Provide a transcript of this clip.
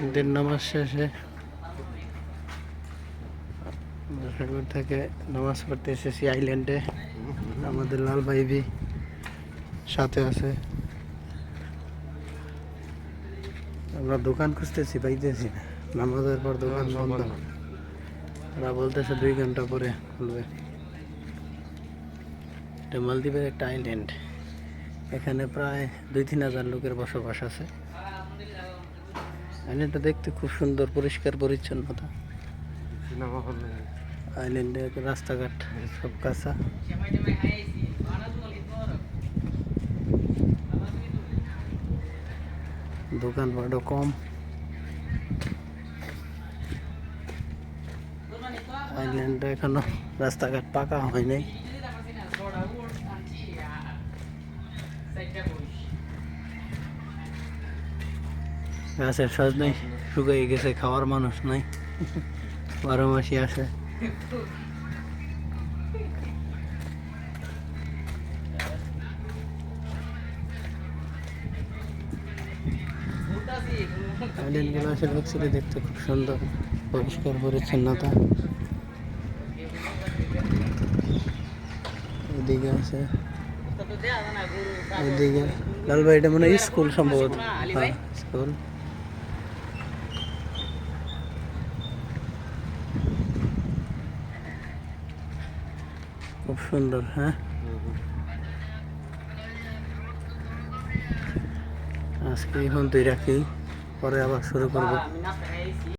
ঈদের নামাজ শেষে সাগর থেকে নামাজ পড়তে এসেছি আইল্যান্ডে। আমাদের লাল ভাইবি সাথে আছে। আমরা দোকান খুঁজতেছি, পাইতেছি না। নামাজের পর দোকান বন্ধ। ওরা বলতেছে 2 ঘন্টা পরে খুলবে। এটা মালদ্বীপের একটা আইল্যান্ড। এখানে প্রায় 2-3 হাজার লোকের বসবাস আছে। আইল্যান্ডটা দেখতে খুব সুন্দর, পরিষ্কার পরিচ্ছন্নতা। আইল্যান্ডের রাস্তাঘাট সব কাঁচা। দোকানপাটও কম। আইল্যান্ডে এখনো রাস্তাঘাট পাকা হয় নাই। গাছের সাজ নেই, শুকিয়ে গেছে, খাওয়ার মানুষ নাই, 12 মাসই আসে। আইল্যান্ডগুলো আসলে অ্যাকচুয়ালি দেখতে খুব সুন্দর, পরিষ্কার পরিচ্ছন্নতা। এদিকে আছে, এদিকে লালবাই, এটা মনে হয় স্কুল সম্ভবত। হ্যাঁ, স্কুল। খুব সুন্দর। হ্যাঁ, আজকে এখন তুই রাখি, পরে আবার শুরু করবো।